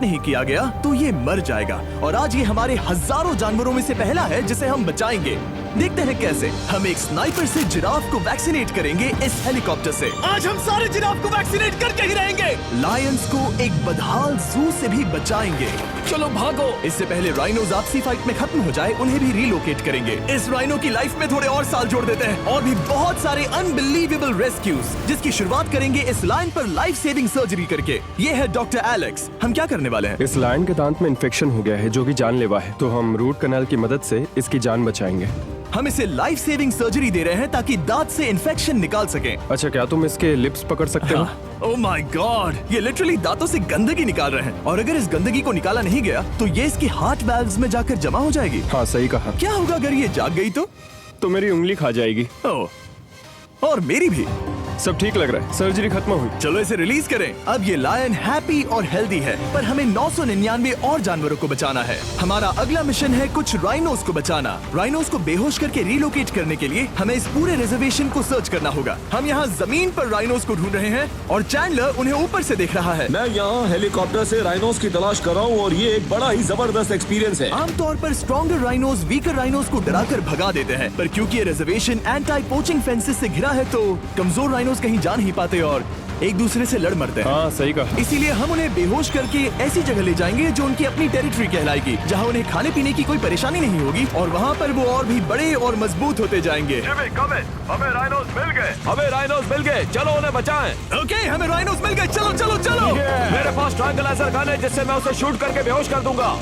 नहीं किया गया तो ये मर जाएगा। और आज ये हमारे हजारों जानवरों में से पहला है जिसे हम बचाएंगे। देखते हैं कैसे। हम एक स्नाइपर से जिराफ को वैक्सीनेट करेंगे इस हेलीकॉप्टर से। आज हम सारे जिराफ को वैक्सीनेट करके ही रहेंगे। लायंस को एक बदहाल जू से भी बचाएंगे। चलो भागो। इससे पहले राइनोज आपसी फाइट में खत्म हो जाए, उन्हें भी रिलोकेट करेंगे। इस राइनो की लाइफ में थोड़े और साल जोड़ देते हैं और भी बहुत सारे अनबिलीवेबल रेस्क्यूज, जिसकी शुरुआत करेंगे इस लायन पर लाइफ सेविंग सर्जरी करके। ये है डॉक्टर एलेक्स। हम क्या करने वाले हैं? इस लायन के दांत में इन्फेक्शन हो गया है जो कि जानलेवा है, तो हम रूट कैनाल की मदद से इसकी जान बचाएंगे। हम इसे लाइफ सेविंग सर्जरी दे रहे हैं ताकि दांत से इन्फेक्शन निकाल सकें। अच्छा, क्या तुम इसके लिप्स पकड़ सकते हो? ओह माय गॉड, ये लिटरली दांतों से गंदगी निकाल रहे हैं। और अगर इस गंदगी को निकाला नहीं गया तो ये इसकी हार्ट वाल्व्स में जाकर जमा हो जाएगी। हाँ, सही कहा। क्या होगा अगर ये जाग गई तो मेरी उंगली खा जाएगी। ओह, और मेरी भी। सब ठीक लग रहा है, सर्जरी खत्म हुई। चलो इसे रिलीज करें। अब ये लायन हैप्पी और हेल्दी है, पर हमें 999 और जानवरों को बचाना है। हमारा अगला मिशन है कुछ राइनोस को बचाना। राइनोस को बेहोश करके रिलोकेट करने के लिए हमें इस पूरे रिजर्वेशन को सर्च करना होगा। हम यहाँ जमीन पर राइनोस को ढूंढ रहे हैं और चैंडलर उन्हें ऊपर से देख रहा है। मैं यहाँ हेलीकॉप्टर से राइनोस की तलाश कर रहा हूँ और ये एक बड़ा ही जबरदस्त एक्सपीरियंस है। आमतौर पर स्ट्रॉन्गर राइनोस वीकर राइनोस को डराकर भगा देते हैं, पर क्योंकि ये रिजर्वेशन एंटी पोचिंग फेंसेस से घिरा है तो कमजोर राइनोस कहीं जा नहीं पाते और एक दूसरे से लड़ मरते हैं। हाँ, सही कहा। इसीलिए हम उन्हें बेहोश करके ऐसी जगह ले जाएंगे जो उनकी अपनी टेरिटरी कहलाएगी, जहाँ उन्हें खाने पीने की कोई परेशानी नहीं होगी और वहाँ पर वो और भी बड़े और मजबूत होते जाएंगे। हमें राइनोस मिल गए। हमें राइनोस मिल गए, चलो उन्हें बचाएं। ओके, हमें राइनोस मिल गए। चलो चलो चलो। मेरे पास ट्रैंगलाइजर गन है जिससे मैं उसे शूट करके बेहोश कर दूंगा,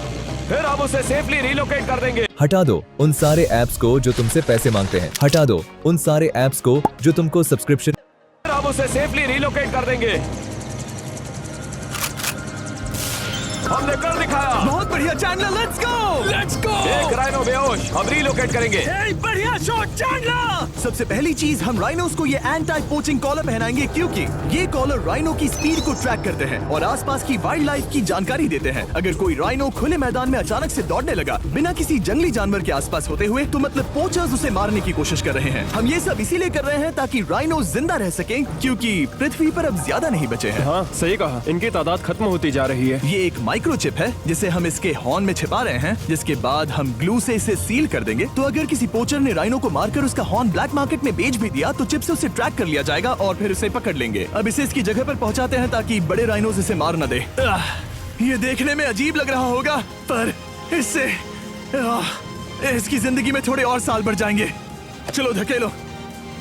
फिर हम उसे सेफली रिलोकेट कर देंगे। हटा दो उन सारे ऐप्स को जो तुमसे पैसे मांगते हैं। हटा दो उन सारे ऐप्स को जो तुमको सब्सक्रिप्शन। हम उसे सेफली रिलोकेट कर देंगे। हमने कर दिखाया। बहुत बढ़िया चैंडलर, लेट्स गो। एक राइनो बेहोश, हम रिलोकेट करेंगे। बढ़िया शॉट चैंडलर। सबसे पहली चीज, हम राइनोस को ये एंटी पोचिंग कॉलर पहनाएंगे क्योंकि ये कॉलर राइनो की स्पीड को ट्रैक करते हैं और आसपास की वाइल्ड लाइफ की जानकारी देते हैं। अगर कोई राइनो खुले मैदान में अचानक से दौड़ने लगा बिना किसी जंगली जानवर के आसपास होते हुए, तो मतलब पोचर्स उसे मारने की कोशिश कर रहे हैं। हम ये सब इसीलिए कर रहे हैं ताकि राइनो जिंदा रह सके, क्योंकि पृथ्वी पर अब ज्यादा नहीं बचे हैं। हाँ, सही कहा। इनकी तादाद खत्म होती जा रही है। ये एक माइक्रोचिप है जिसे हम इसके हॉर्न में छिपा रहे हैं, जिसके बाद हम ग्लू से इसे सील कर देंगे। तो अगर किसी पोचर ने राइनो को मारकर उसका हॉर्न ब्लैक मार्केट में बेच भी दिया तो चिप से उसे ट्रैक कर लिया जाएगा और फिर उसे पकड़ लेंगे। अब इसे इसकी जगह पर पहुंचाते हैं ताकि बड़े राइनोस इसे मार न दे। ये देखने में अजीब लग रहा होगा, पर इससे इसकी जिंदगी में थोड़े और साल बढ़ जाएंगे। चलो धकेलो,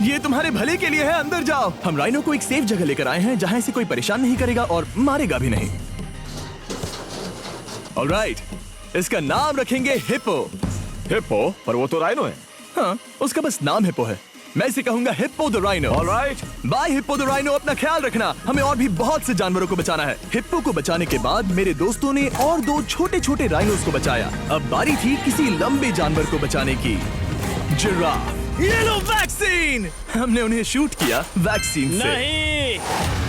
ये तुम्हारे भले के लिए है, अंदर जाओ। हम राइनो को एक सेफ जगह लेकर आए हैं जहाँ इसे कोई परेशान नहीं करेगा और मारेगा भी नहीं। ऑलराइट, इसका नाम रखेंगे हिप्पो। हिप्पो? पर वो तो राइनो है। हाँ, उसका बस नाम हिप्पो है। मैं इसे कहूंगा hippo the rhino. Alright. Bye hippo the rhino, अपना ख्याल रखना। हमें और भी बहुत से जानवरों को बचाना है। हिप्पो को बचाने के बाद मेरे दोस्तों ने और 2 छोटे छोटे राइनोस को बचाया। अब बारी थी किसी लंबे जानवर को बचाने की। जिराफ। ये लो वैक्सीन। हमने उन्हें शूट किया वैक्सीन से।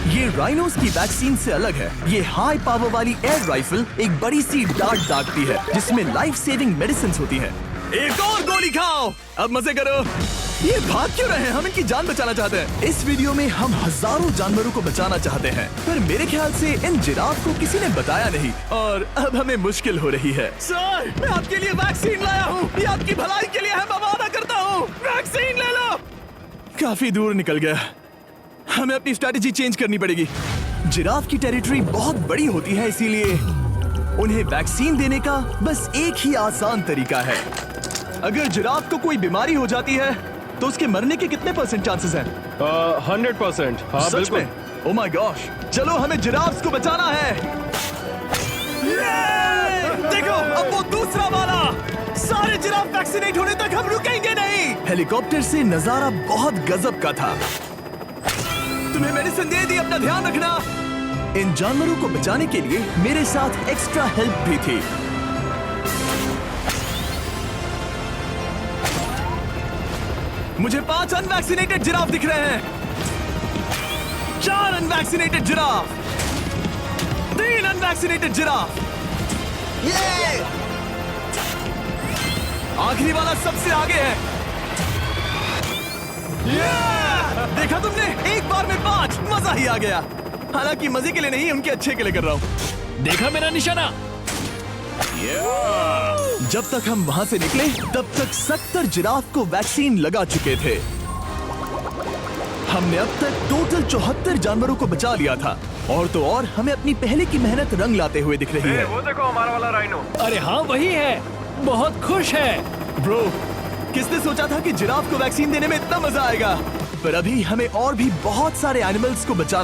ये राइनोस की वैक्सीन से अलग है। ये हाई पावर वाली एयर राइफल एक बड़ी सी डार्ट दागती है जिसमें लाइफ सेविंग मेडिसिन होती है। एक और गोली खाओ, अब मजे करो। ये भाग क्यों रहे हैं? हम इनकी जान बचाना चाहते हैं। इस वीडियो में हम हजारों जानवरों को बचाना चाहते हैं, पर मेरे ख्याल से इन जिराफ को किसी ने बताया नहीं और अब हमें मुश्किल हो रही है। सर, मैं आपके लिए वैक्सीन लाया हूँ। ये आपकी भलाई के लिए है, मैं वादा करता हूँ। वैक्सीन ले लो। काफी दूर निकल गया, हमें अपनी स्ट्रैटेजी चेंज करनी पड़ेगी। जिराफ की टेरिटरी बहुत बड़ी होती है, इसीलिए उन्हें वैक्सीन देने का बस एक ही आसान तरीका है। अगर जिराफ को कोई बीमारी हो जाती है तो उसके मरने के कितने % चांसेस हैं? 100%। हाँ, सच बिल्कुल। में? ओह माय गॉश, चलो हमें जिराफ्स को बचाना है। देखो, अब वो दूसरा वाला। सारे जिराफ वैक्सीनेट होने तक हम रुकेंगे नहीं। हेलीकॉप्टर से नजारा बहुत गजब का था। तुम्हें मेडिसिन दे दी, अपना ध्यान रखना। इन जानवरों को बचाने के लिए मेरे साथ एक्स्ट्रा हेल्प भी थी। मुझे 5 अनवैक्सीनेटेड जिराफ दिख रहे हैं। 4 अनवैक्सीनेटेड जिराफ, 3 अनवैक्सीनेटेड जिराफ। आखिरी वाला सबसे आगे है। देखा तुमने, एक बार में 5, मजा ही आ गया। हालांकि मजे के लिए नहीं, उनके अच्छे के लिए कर रहा हूँ। देखा मेरा निशाना? जब तक हम वहाँ से निकले तब तक 70 जिराफ को वैक्सीन लगा चुके थे। हमने अब तक टोटल 74 जानवरों को बचा लिया था। और तो और हमें अपनी पहले की मेहनत रंग लाते हुए दिख रही है। वो देखो हमारा वाला राइनो। अरे हाँ वही है, बहुत खुश है। ब्रो, किसने सोचा था कि जिराफ को वैक्सीन देने में इतना मजा आएगा? पर अभी हमें और भी बहुत सारे एनिमल्स को बचाना